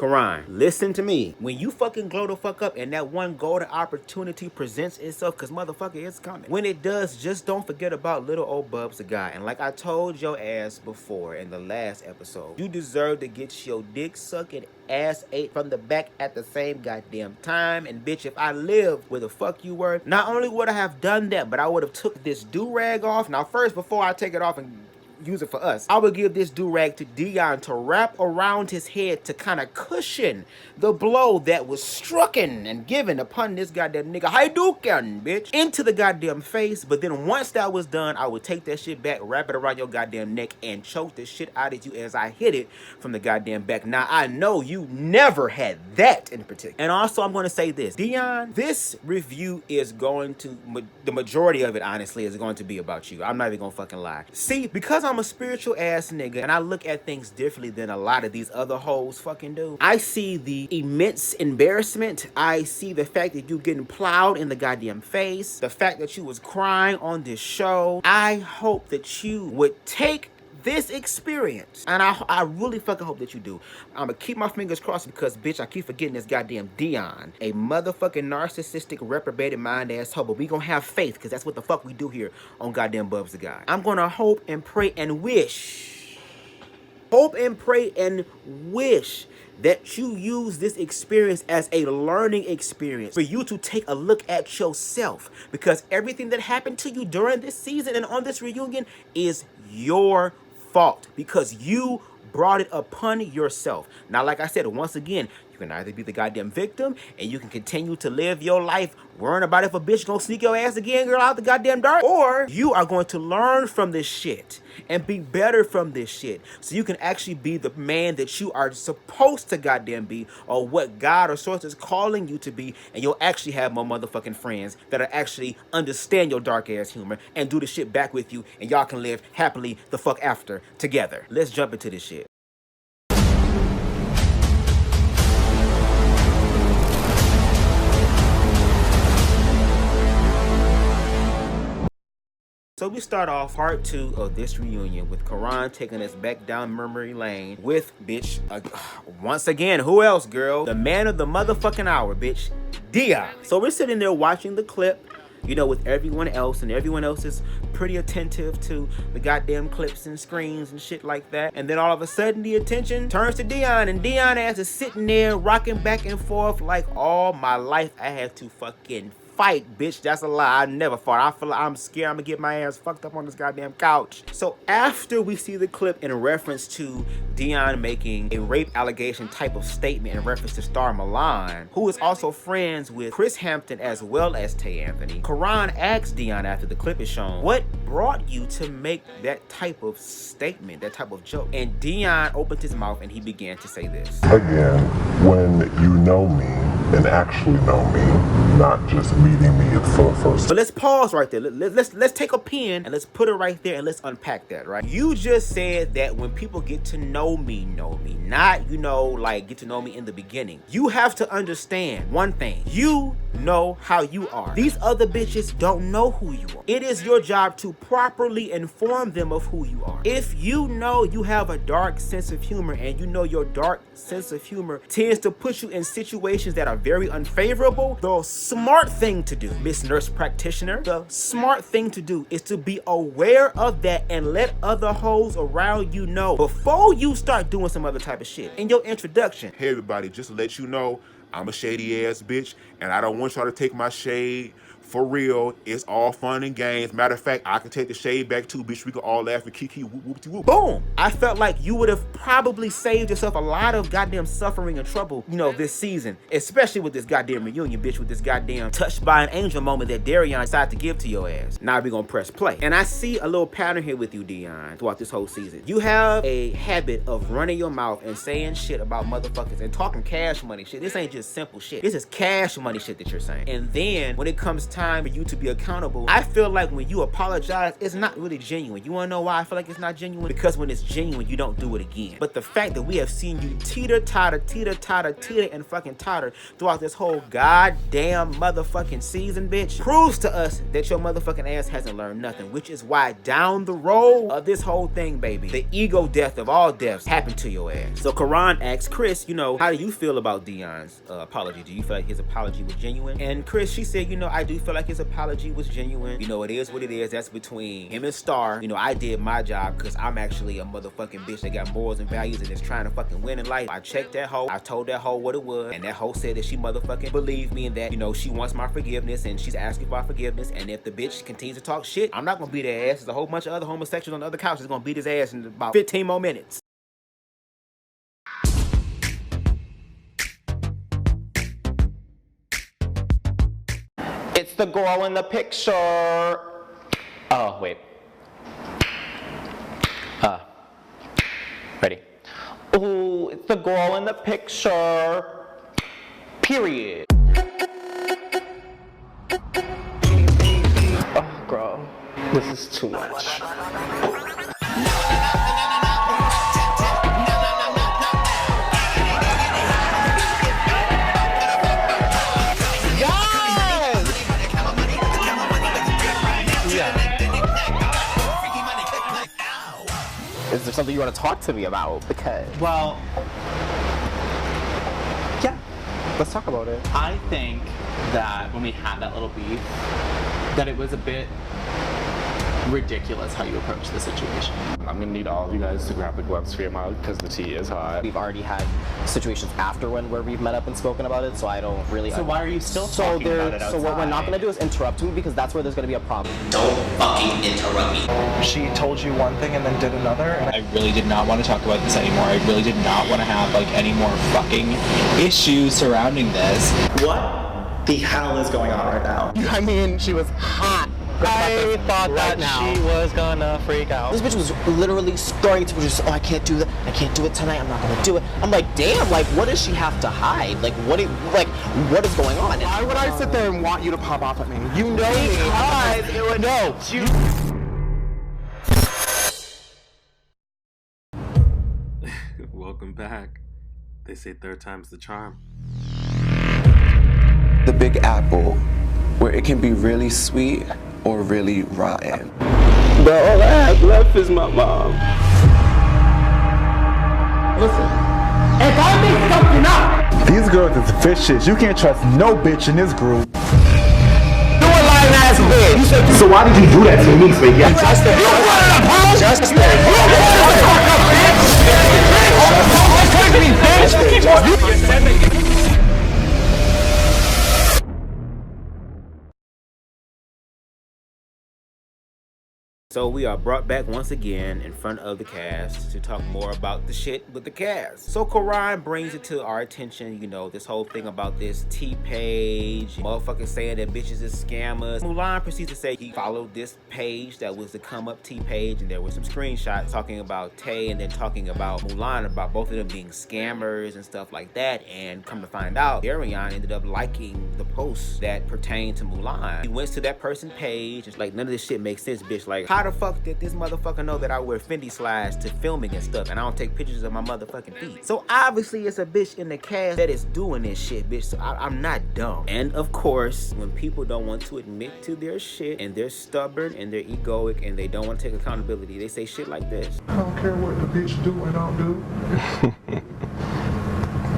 Karan, listen to me. When you fucking glow the fuck up and that one golden opportunity presents itself, cause motherfucker, it's coming. When it does, just don't forget about little old BubzDaGawd. And like I told your ass before in the last episode, you deserve to get your dick sucked and ass ate from the back at the same goddamn time. And bitch, if I lived where the fuck you were, not only would I have done that, but I would have took this do-rag off. Now first, before I take it off and use it for us, I would give this do-rag to Deion to wrap around his head to kind of cushion the blow that was strucken and given upon this goddamn nigga Hadouken, bitch, into the goddamn face. But then once that was done, I would take that shit back, wrap it around your goddamn neck, and choke the shit out of you as I hit it from the goddamn back. Now, I know you never had that in particular. And also, I'm going to say this. Deion, this review is going to, the majority of it, honestly, is going to be about you. I'm not even going to fucking lie. See, because I'm a spiritual ass nigga and I look at things differently than a lot of these other hoes fucking do, I see the immense embarrassment. I see the fact that you getting plowed in the goddamn face, the fact that you was crying on this show. I hope that you would take this experience, and I really fucking hope that you do. I'm gonna keep my fingers crossed because, bitch, I keep forgetting this goddamn Deion, a motherfucking narcissistic, reprobated mind ass hoe, but we gonna have faith because that's what the fuck we do here on goddamn BubzDaGawd. I'm gonna hope and pray and wish, that you use this experience as a learning experience for you to take a look at yourself, because everything that happened to you during this season and on this reunion is your fault because you brought it upon yourself. Now, like I said, once again, you can either be the goddamn victim and you can continue to live your life worrying about if a bitch gonna sneak your ass again, girl, out the goddamn dark, or you are going to learn from this shit and be better from this shit so you can actually be the man that you are supposed to goddamn be, or what God or source is calling you to be, and you'll actually have more motherfucking friends that'll actually understand your dark ass humor and do the shit back with you, and y'all can live happily the fuck after together. Let's jump into this shit. So we start off part 2 of this reunion with Karan taking us back down memory lane with, bitch, once again, who else, girl? The man of the motherfucking hour, bitch, Deion. So we're sitting there watching the clip, you know, with everyone else, and everyone else is pretty attentive to the goddamn clips and screens and shit like that. And then all of a sudden, the attention turns to Deion, and Deion ass is sitting there rocking back and forth like all my life I had to fucking fight, bitch. That's a lie. I never fought. I feel like I'm scared I'm gonna get my ass fucked up on this goddamn couch. So after we see the clip in reference to Deion making a rape allegation type of statement in reference to Star Milan, who is also friends with Chris Hampton as well as Tay Anthony, Karan asks Deion after the clip is shown, what brought you to make that type of statement, that type of joke? And Deion opened his mouth and he began to say this. Again, when you know me and actually know me, not just meeting me for the first time. So let's pause right there. Let's take a pen and let's put it right there and let's unpack that, right? You just said that when people get to know me, not, you know, like get to know me in the beginning. You have to understand one thing. You know how you are. These other bitches don't know who you are. It is your job to properly inform them of who you are. If you know you have a dark sense of humor and you know your dark sense of humor tends to put you in situations that are very unfavorable, the smart thing to do, Miss Nurse Practitioner, the smart thing to do is to be aware of that and let other hoes around you know before you start doing some other type of shit. In your introduction, hey everybody, just to let you know, I'm a shady ass bitch and I don't want y'all to take my shade for real. It's all fun and games. Matter of fact, I can take the shade back too, bitch. We can all laugh and kiki whoop whoop whoop. Boom! I felt like you would have probably saved yourself a lot of goddamn suffering and trouble, you know, this season. Especially with this goddamn reunion, bitch, with this goddamn touched by an angel moment that Darion decided to give to your ass. Now we're gonna press play. And I see a little pattern here with you, Deion, throughout this whole season. You have a habit of running your mouth and saying shit about motherfuckers and talking cash money shit. This ain't just simple shit. This is cash money shit that you're saying. And then when it comes time time for you to be accountable. I feel like when you apologize, it's not really genuine. You wanna know why I feel like it's not genuine? Because when it's genuine, you don't do it again. But the fact that we have seen you teeter-totter, and fucking totter throughout this whole goddamn motherfucking season, bitch, proves to us that your motherfucking ass hasn't learned nothing, which is why down the road of this whole thing, baby, the ego death of all deaths happened to your ass. So Karan asks Chris, you know, how do you feel about DEION'S apology? Do you feel like his apology was genuine? And Chris, she said, you know, I do feel like his apology was genuine. You know, it is what it is. That's between him and Star. You know, I did my job because I'm actually a motherfucking bitch that got morals and values and is trying to fucking win in life. I checked that hoe. I told that hoe what it was, and that hoe said that she motherfucking believed me and that, you know, she wants my forgiveness and she's asking for my forgiveness. And if the bitch continues to talk shit, I'm not gonna beat her ass. There's a whole bunch of other homosexuals on the other couches gonna beat his ass in about 15 more minutes. It's the girl in the picture. Oh, wait. Ready. Ooh, it's the girl in the picture. Period. Oh, girl. This is too much. Is there something you want to talk to me about? Because, Well, yeah, let's talk about it. I think that when we had that little beef, that it was a bit ridiculous how you approached the situation. I'm gonna need all of you guys to grab the gloves for your mouth because the tea is hot. We've already had situations after where we've met up and spoken about it, so I don't really. So why are you still talking about it outside? So what we're not gonna do is interrupt me because that's where there's gonna be a problem. Don't fucking interrupt me. She told you one thing and then did another. And I really did not want to talk about this anymore. I really did not want to have like any more fucking issues surrounding this. what the hell is going on right now? I mean, she was hot. I thought that she was gonna freak out. This bitch was literally starting to just, oh, I can't do that. I can't do it tonight. I'm not gonna do it. I'm like, damn, like, what does she have to hide? Like, what is going on? Why would I sit there and want you to pop off at me? You know me. Because it would know. Welcome back. They say third time's the charm. The Big Apple, where it can be really sweet or really rotten. But all I have left is my mom. Listen, if I make something up, these girls is fishes. You can't trust no bitch in this group. you a lying ass bitch. So why did you do that to me, Spaghetti? You wanted to apologize? Just that. You wanted to fuck up, bitch. So we are brought back once again in front of the cast to talk more about the shit with the cast. So Karan brings it to our attention, you know, this whole thing about this T page, motherfuckers saying that bitches is scammers. Mulan proceeds to say he followed this page that was the come up T page, and there were some screenshots talking about Tay and then talking about Mulan, about both of them being scammers and stuff like that. And come to find out, DEION ended up liking the posts that pertain to Mulan. He went to that person's page. It's like, none of this shit makes sense, bitch. Like, how the fuck did this motherfucker know that I wear Fendi slides to filming and stuff and I don't take pictures of my motherfucking feet? So obviously it's a bitch in the cast that is doing this shit, bitch. So I'm not dumb. And of course, when people don't want to admit to their shit and they're stubborn and they're egoic and they don't want to take accountability, they say shit like this. I don't care what the bitch do and don't do.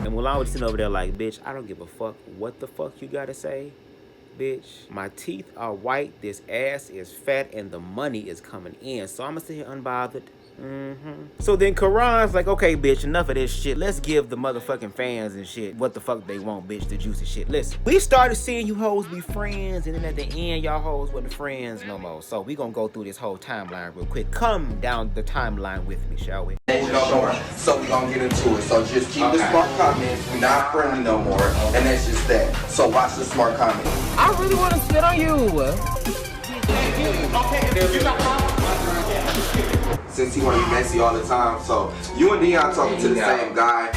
And Mulan was sitting over there like, bitch, I don't give a fuck what the fuck you gotta say. Bitch, my teeth are white, this ass is fat, and the money is coming in. So I'm gonna sit here unbothered. So then Karan's like, okay, bitch, enough of this shit. Let's give the motherfucking fans and shit what the fuck they want, bitch, the juicy shit. Listen, we started seeing you hoes be friends, and then at the end, y'all hoes wasn't friends no more. So we gonna go through this whole timeline real quick. Come down the timeline with me, shall we? So we gonna get into it. So just keep the smart comments. We're not friendly no more, and that's just that. So watch the smart comments. I really want to spit on you. Since he want to be messy all the time, so you and DEION talking to the same guy.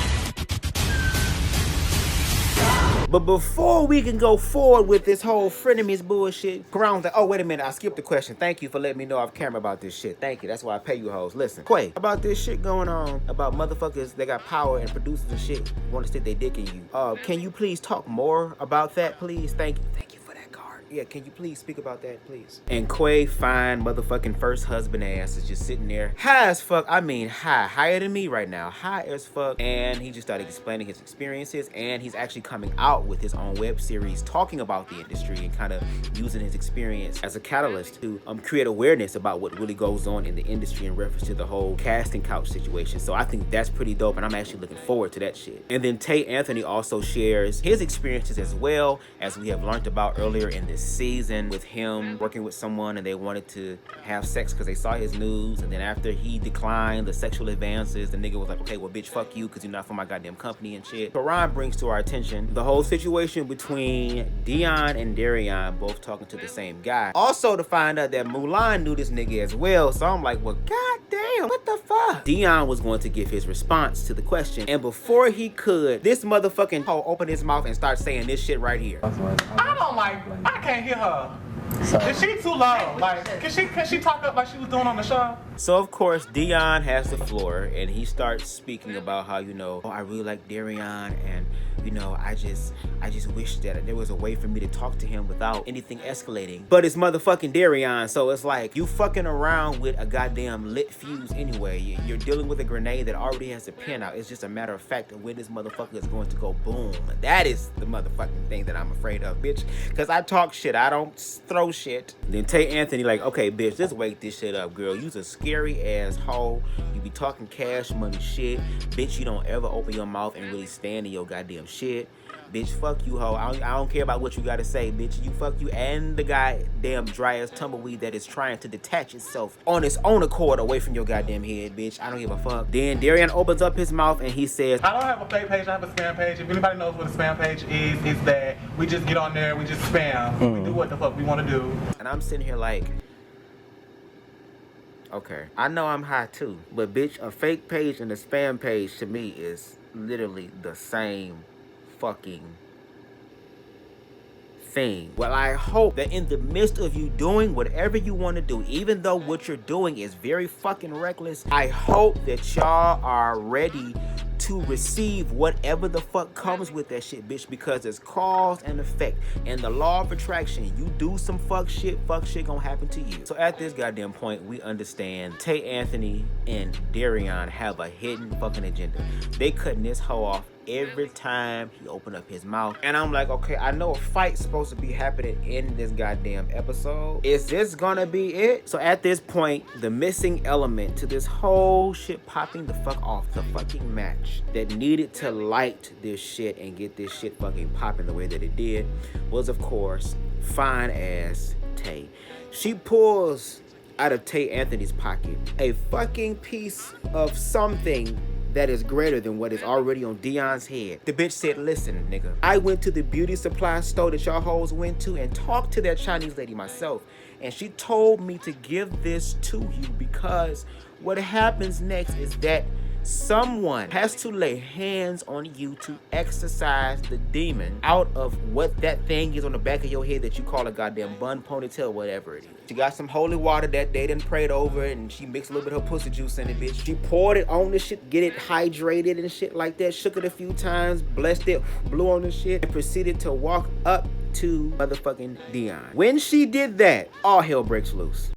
But before we can go forward with this whole frenemies bullshit, Crown's like, oh, wait a minute, I skipped the question. Thank you for letting me know off camera about this shit. Thank you. That's why I pay you hoes. Listen, Quay, about this shit going on, about motherfuckers that got power and producers and shit want to stick their dick in you. Can you please talk more about that, please? Thank you. Thank you for that card. Yeah, can you please speak about that, please? And Quay, fine motherfucking first husband ass, is just sitting there high as fuck. I mean, higher than me right now. High as fuck. And he just started explaining his experiences, and he's actually coming out with his own web series talking about the industry and kind of using his experience as a catalyst to create awareness about what really goes on in the industry in reference to the whole casting couch situation. So I think that's pretty dope, and I'm actually looking forward to that shit. And then Tay Anthony also shares his experiences as well, as we have learned about earlier in this season, with him working with someone and they wanted to have sex because they saw his news, and then after he declined the sexual advances, the nigga was like, okay, well bitch, fuck you, because you're not from my goddamn company and shit. Karan brings to our attention the whole situation between Deion and Darion both talking to the same guy. Also to find out that Mulan knew this nigga as well, so I'm like, well goddamn, what the fuck? Deion was going to give his response to the question, and before he could, this motherfucking hoe opened his mouth and start saying this shit right here. I don't like, I can't hear her. Is she too loud? Like, can she talk up like she was doing on the show? So of course Deion has the floor and he starts speaking about how, you know, oh, I really like Darion, and you know, I just wish that there was a way for me to talk to him without anything escalating. But it's motherfucking Darion, so it's like you fucking around with a goddamn lit fuse anyway. You're dealing with a grenade that already has a pin out. It's just a matter of fact of when this motherfucker is going to go boom. That is the motherfucking thing that I'm afraid of, bitch. Cause I talk shit, I don't throw shit. Then Tay Anthony like, okay, bitch, just wake this shit up, girl. You's a scary ass hoe. You be talking cash money shit. Bitch, you don't ever open your mouth and really stand in your goddamn shit. Bitch, fuck you, hoe. I don't care about what you gotta say, bitch. You fuck you and the goddamn dry ass tumbleweed that is trying to detach itself on its own accord away from your goddamn head, bitch. I don't give a fuck. Then Darion opens up his mouth and he says, I don't have a fake page, I have a spam page. If anybody knows what a spam page is, it's that we just get on there, we just spam. We do what the fuck we wanna do. And I'm sitting here like, okay, I know I'm high too, but bitch, a fake page and a spam page to me is literally the same fucking thing. Well, I hope that in the midst of you doing whatever you want to do, even though what you're doing is very fucking reckless, I hope that y'all are ready to receive whatever the fuck comes with that shit, bitch, because there's cause and effect. And the law of attraction, you do some fuck shit gonna happen to you. So at this goddamn point, we understand Tay Anthony and Darion have a hidden fucking agenda. They cutting this hoe off every time he opened up his mouth. And I'm like, okay, I know a fight's supposed to be happening in this goddamn episode. Is this gonna be it? So at this point, the missing element to this whole shit popping the fuck off, the fucking match that needed to light this shit and get this shit fucking popping the way that it did, was of course fine ass Tay. She pulls out of Tay Anthony's pocket a fucking piece of something that is greater than what is already on Deion's head. The bitch said, listen, nigga, I went to the beauty supply store that y'all hoes went to and talked to that Chinese lady myself. And she told me to give this to you because what happens next is that someone has to lay hands on you to exorcise the demon out of what that thing is on the back of your head that you call a goddamn bun, ponytail, whatever it is. She got some holy water that they done prayed over and she mixed a little bit of her pussy juice in it, bitch. She poured it on the shit, get it hydrated and shit like that, shook it a few times, blessed it, blew on the shit, and proceeded to walk up to motherfucking Deion. When she did that, all hell breaks loose.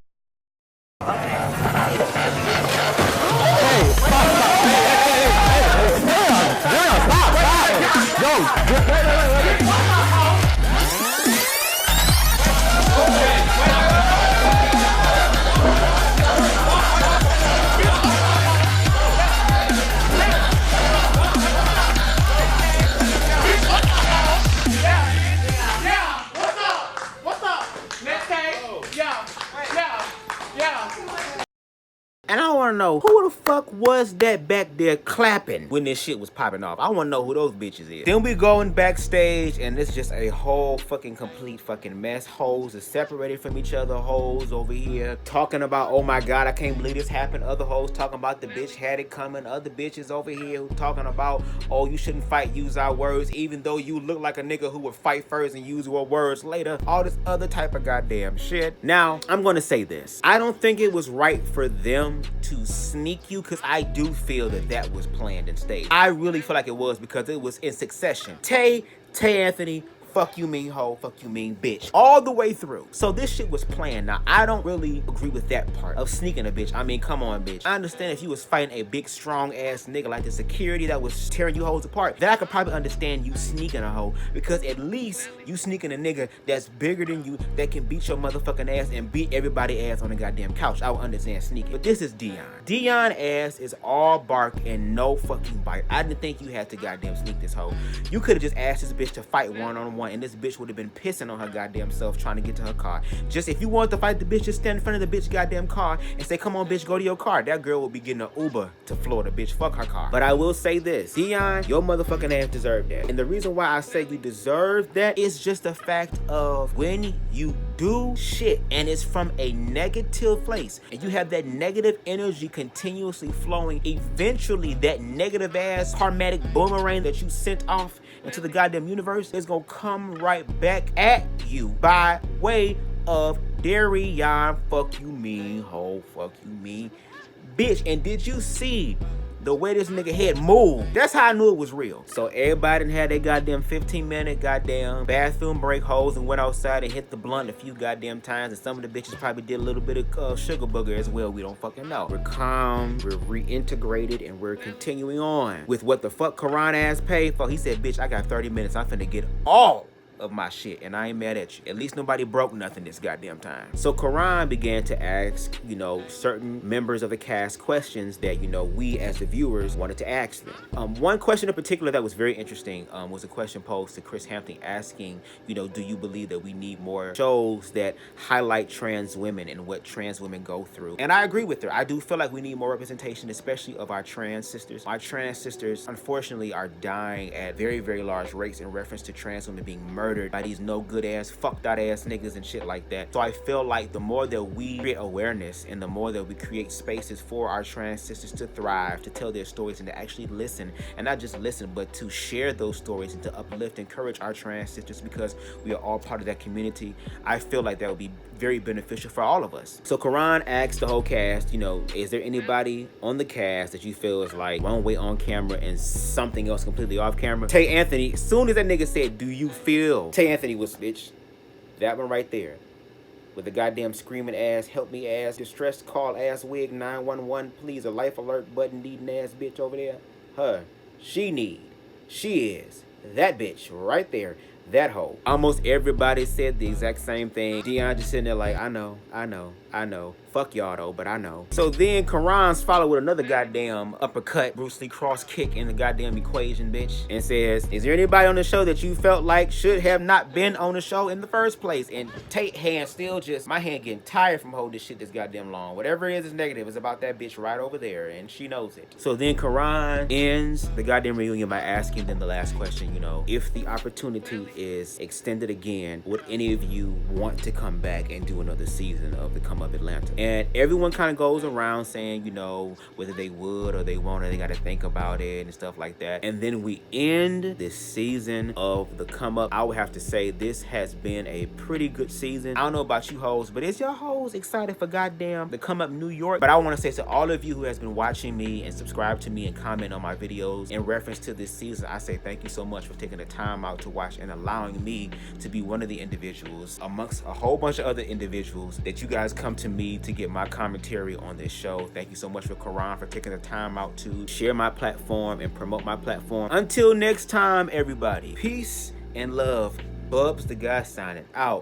And I want want to know who the fuck was that back there clapping when this shit was popping off. I want to know who those bitches is. Then we going backstage, and it's just a whole fucking complete fucking mess. Hoes are separated from each other. Hoes over here talking about, oh my god, I can't believe this happened. Other hoes talking about the bitch had it coming. Other bitches over here who talking about, oh, you shouldn't fight, use our words, even though you look like a nigga who would fight first and use your words later. All this other type of goddamn shit. Now, I'm gonna say this. I don't think it was right for them to sneak you, because I do feel that that was planned and staged. I really feel like it was, because it was in succession. Tay Anthony, fuck you mean hoe, fuck you mean bitch, all the way through. So this shit was planned. Now, I don't really agree with that part of sneaking a bitch. I mean, come on, bitch. I understand if you was fighting a big, strong ass nigga like the security that was tearing you hoes apart, then I could probably understand you sneaking a hoe, because at least you sneaking a nigga that's bigger than you, that can beat your motherfucking ass and beat everybody ass on the goddamn couch. I would understand sneaking. But this is Deion. Deion ass is all bark and no fucking bite. I didn't think you had to goddamn sneak this hoe. You could have just asked this bitch to fight one-on-one, and this bitch would have been pissing on her goddamn self trying to get to her car. Just if you wanted to fight the bitch, just stand in front of the bitch goddamn car and say, come on bitch, go to your car. That girl will be getting an Uber to Florida, bitch. Fuck her car. But I will say this, Deion, your motherfucking ass deserved that. And the reason why I say you deserve that is just the fact of when you do shit and it's from a negative place and you have that negative energy continuously flowing, eventually that negative ass karmatic boomerang that you sent off into the goddamn universe is gonna come right back at you by way of Deion. Fuck you mean hoe, fuck you mean bitch. And did you see the way this nigga head moved? That's how I knew it was real. So everybody done had their goddamn 15-minute goddamn bathroom break holes and went outside and hit the blunt a few goddamn times, and some of the bitches probably did a little bit of sugar booger as well. We don't fucking know. We're calm, we're reintegrated, and we're continuing on with what the fuck Karan ass paid for. He said, bitch, I got 30 minutes. I'm finna get all of my shit, and I ain't mad at you. At least nobody broke nothing this goddamn time. So Karan began to ask, certain members of the cast questions that, we as the viewers wanted to ask them. One question in particular that was very interesting was a question posed to Chris Hampton asking, do you believe that we need more shows that highlight trans women and what trans women go through? And I agree with her. I do feel like we need more representation, especially of our trans sisters. Our trans sisters, unfortunately, are dying at very, very large rates in reference to trans women being murdered by these no good ass, fucked out ass niggas and shit like that. So I feel like the more that we create awareness and the more that we create spaces for our trans sisters to thrive, to tell their stories, and to actually listen, and not just listen, but to share those stories and to uplift, encourage our trans sisters, because we are all part of that community, I feel like that would be very beneficial for all of us. So Karan asked the whole cast, is there anybody on the cast that you feel is like one way on camera and something else completely off camera? Tay Anthony, as soon as that nigga said, do you feel? Tay Anthony was, bitch, that one right there. With the goddamn screaming ass, help me ass, distress call ass wig, 911, please, a life alert button needing ass bitch over there. Her. She is that bitch right there. That hoe. Almost everybody said the exact same thing. Deion just sitting there like, I know. Fuck y'all though, but I know. So then Karan's followed with another goddamn uppercut, Bruce Lee cross kick in the goddamn equation, bitch, and says, is there anybody on the show that you felt like should have not been on the show in the first place? And Tate hand still just, my hand getting tired from holding this shit this goddamn long. Whatever it is negative, it's about that bitch right over there, and she knows it. So then Karan ends the goddamn reunion by asking them the last question, if the opportunity is extended again, would any of you want to come back and do another season of the Come Up Atlanta? And everyone kind of goes around saying, whether they would or they won't, or they got to think about it and stuff like that. And then we end this season of the Come Up. I would have to say this has been a pretty good season. I don't know about you hoes, but is y'all hoes excited for goddamn the Come Up New York? But I want to say to all of you who has been watching me and subscribe to me and comment on my videos in reference to this season, I say thank you so much for taking the time out to watch and allowing me to be one of the individuals amongst a whole bunch of other individuals that you guys come to me to get my commentary on this show. Thank you so much for Karan for taking the time out to share my platform and promote my platform. Until next time, everybody, peace and love. BubzDaGawd signing out.